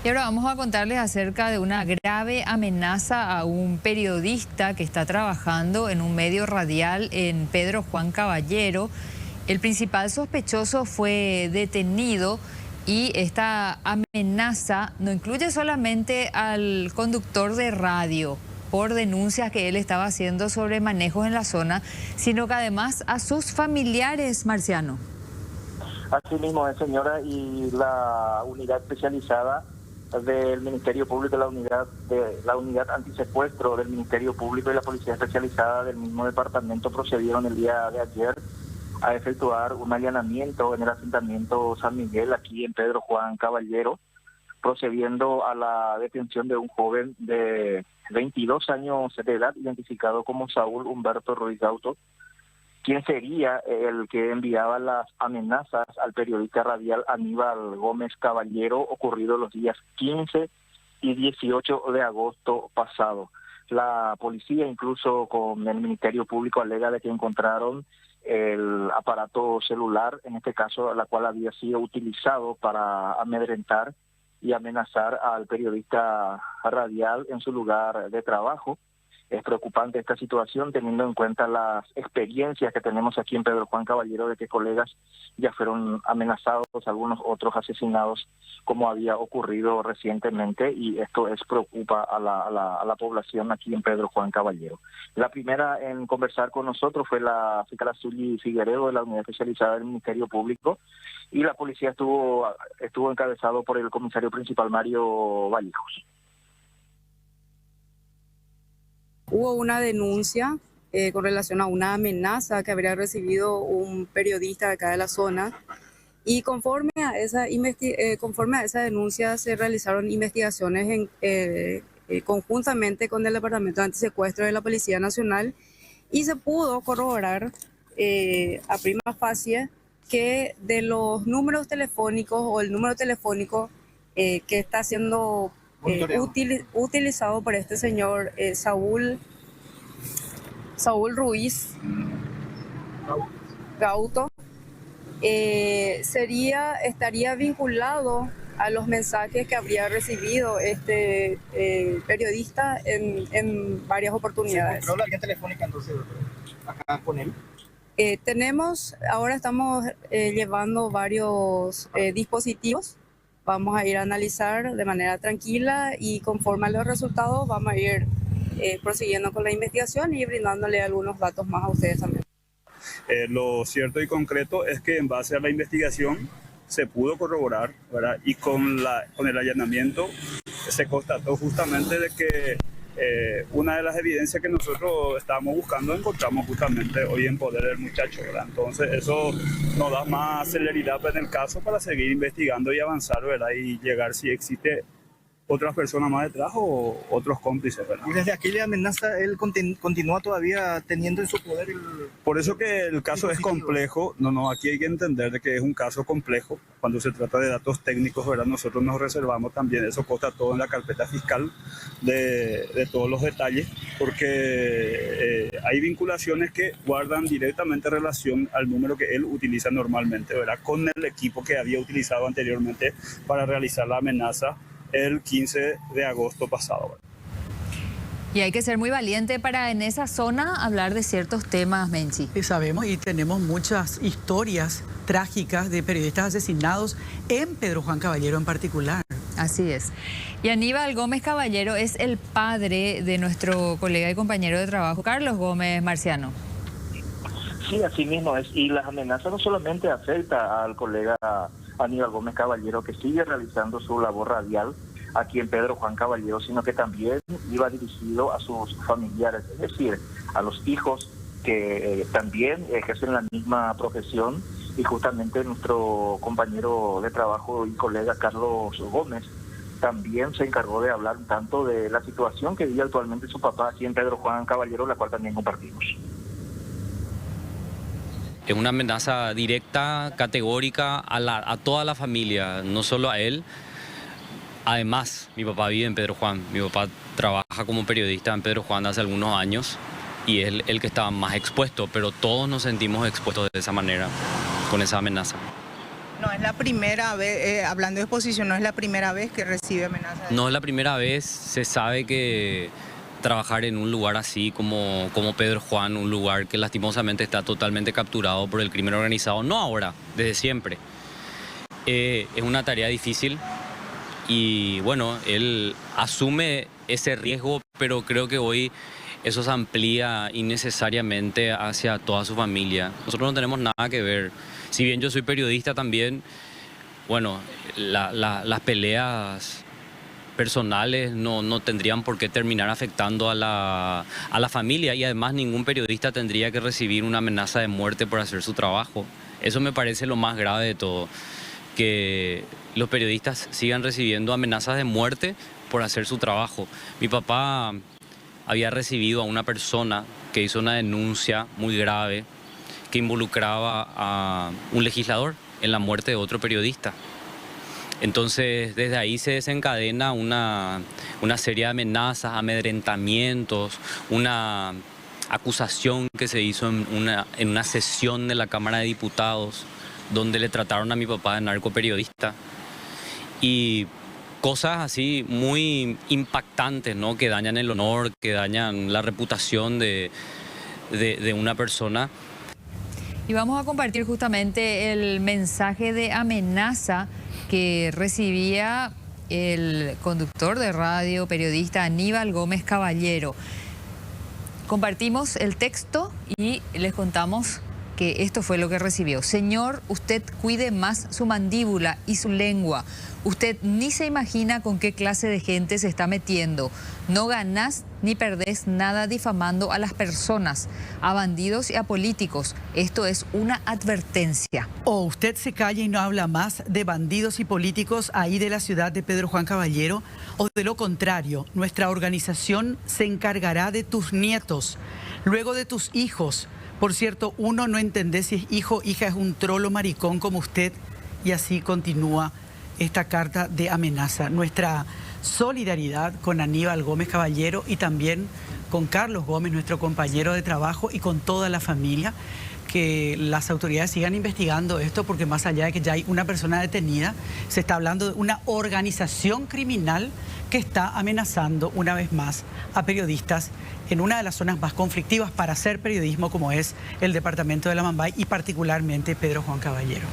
Y ahora vamos a contarles acerca de una grave amenaza a un periodista que está trabajando en un medio radial en Pedro Juan Caballero. El principal sospechoso fue detenido y esta amenaza no incluye solamente al conductor de radio por denuncias que él estaba haciendo sobre manejos en la zona, sino que además a sus familiares, Marciano. Así mismo es, señora, y la unidad especializada del Ministerio Público, la unidad antisecuestro del Ministerio Público y la Policía Especializada del mismo departamento procedieron el día de ayer a efectuar un allanamiento en el asentamiento San Miguel, aquí en Pedro Juan Caballero, procediendo a la detención de un joven de 22 años de edad, identificado como Saúl Humberto Ruiz Gauto, quien sería el que enviaba las amenazas al periodista radial Aníbal Gómez Caballero, ocurrido los días 15 y 18 de agosto pasado. La policía, incluso con el Ministerio Público, alega de que encontraron el aparato celular, en este caso, la cual había sido utilizado para amedrentar y amenazar al periodista radial en su lugar de trabajo. Es preocupante esta situación, teniendo en cuenta las experiencias que tenemos aquí en Pedro Juan Caballero, de que colegas ya fueron amenazados, algunos otros asesinados, como había ocurrido recientemente, y esto preocupa a la población aquí en Pedro Juan Caballero. La primera en conversar con nosotros fue la fiscal Zuly Figueredo, de la Unidad Especializada del Ministerio Público, y la policía estuvo encabezado por el comisario principal Mario Vallejos. Hubo una denuncia con relación a una amenaza que habría recibido un periodista acá de la zona, y conforme a esa denuncia se realizaron investigaciones conjuntamente con el Departamento de Antisecuestro de la Policía Nacional, y se pudo corroborar a prima facie que de los números telefónicos o el número telefónico que está siendo utilizado por este señor Saúl Ruiz Gauto, estaría vinculado a los mensajes que habría recibido este periodista en varias oportunidades. ¿Se encontró la línea telefónica entonces acá con él? Ahora estamos llevando varios dispositivos. Vamos a ir a analizar de manera tranquila y conforme a los resultados vamos a ir prosiguiendo con la investigación y brindándole algunos datos más a ustedes también. Lo cierto y concreto es que en base a la investigación se pudo corroborar, ¿verdad? Y con el allanamiento se constató justamente de que una de las evidencias que nosotros estábamos buscando encontramos justamente hoy en poder del muchacho, ¿verdad? Entonces eso nos da más celeridad en el caso para seguir investigando y avanzar, ¿verdad? Y llegar si existe otras personas más detrás o otros cómplices, ¿verdad? Y desde aquí le amenaza, él continúa todavía teniendo en su poder el... Por eso que el caso es complejo. Aquí hay que entender de que es un caso complejo. Cuando se trata de datos técnicos, ¿verdad? Nosotros nos reservamos también, eso consta todo en la carpeta fiscal de todos los detalles, porque hay vinculaciones que guardan directamente relación al número que él utiliza normalmente, ¿verdad? Con el equipo que había utilizado anteriormente para realizar la amenaza el 15 de agosto pasado. Y hay que ser muy valiente para en esa zona hablar de ciertos temas, Menchi. Sí, sabemos, y tenemos muchas historias trágicas de periodistas asesinados en Pedro Juan Caballero en particular. Así es. Y Aníbal Gómez Caballero es el padre de nuestro colega y compañero de trabajo, Carlos Gómez Marciano. Sí, así mismo es. Y las amenazas no solamente afectan al colega Aníbal Gómez Caballero, que sigue realizando su labor radial aquí en Pedro Juan Caballero, sino que también iba dirigido a sus familiares, es decir, a los hijos que también ejercen la misma profesión, y justamente nuestro compañero de trabajo y colega Carlos Gómez también se encargó de hablar un tanto de la situación que vive actualmente su papá aquí en Pedro Juan Caballero, la cual también compartimos. Es una amenaza directa, categórica a toda la familia, no solo a él. Además, mi papá vive en Pedro Juan. Mi papá trabaja como periodista en Pedro Juan hace algunos años y es el que estaba más expuesto, pero todos nos sentimos expuestos de esa manera, con esa amenaza. No es la primera vez, hablando de exposición, no es la primera vez que recibe amenazas. No es la primera vez, se sabe que trabajar en un lugar así como Pedro Juan, un lugar que lastimosamente está totalmente capturado por el crimen organizado, no ahora, desde siempre. Es una tarea difícil y bueno, él asume ese riesgo, pero creo que hoy eso se amplía innecesariamente hacia toda su familia. Nosotros no tenemos nada que ver. Si bien yo soy periodista también, bueno, las peleas personales no tendrían por qué terminar afectando a la familia, y además ningún periodista tendría que recibir una amenaza de muerte por hacer su trabajo. Eso me parece lo más grave de todo, que los periodistas sigan recibiendo amenazas de muerte por hacer su trabajo. Mi papá había recibido a una persona que hizo una denuncia muy grave que involucraba a un legislador en la muerte de otro periodista. Entonces, desde ahí se desencadena una serie de amenazas, amedrentamientos, una acusación que se hizo en una sesión de la Cámara de Diputados, donde le trataron a mi papá de narcoperiodista. Y cosas así muy impactantes, ¿no? Que dañan el honor, que dañan la reputación de una persona. Y vamos a compartir justamente el mensaje de amenaza que recibía el conductor de radio, periodista Aníbal Gómez Caballero. Compartimos el texto y les contamos que esto fue lo que recibió. Señor, usted cuide más su mandíbula y su lengua. Usted ni se imagina con qué clase de gente se está metiendo. No ganás ni perdés nada difamando a las personas, a bandidos y a políticos. Esto es una advertencia. O usted se calla y no habla más de bandidos y políticos ahí de la ciudad de Pedro Juan Caballero, o de lo contrario, nuestra organización se encargará de tus nietos, luego de tus hijos. Por cierto, uno no entiende si es hijo, hija, es un trolo maricón como usted, y así continúa esta carta de amenaza. Nuestra solidaridad con Aníbal Gómez Caballero y también con Carlos Gómez, nuestro compañero de trabajo, y con toda la familia. Que las autoridades sigan investigando esto, porque más allá de que ya hay una persona detenida, se está hablando de una organización criminal que está amenazando una vez más a periodistas en una de las zonas más conflictivas para hacer periodismo, como es el departamento de La Mambay y particularmente Pedro Juan Caballero.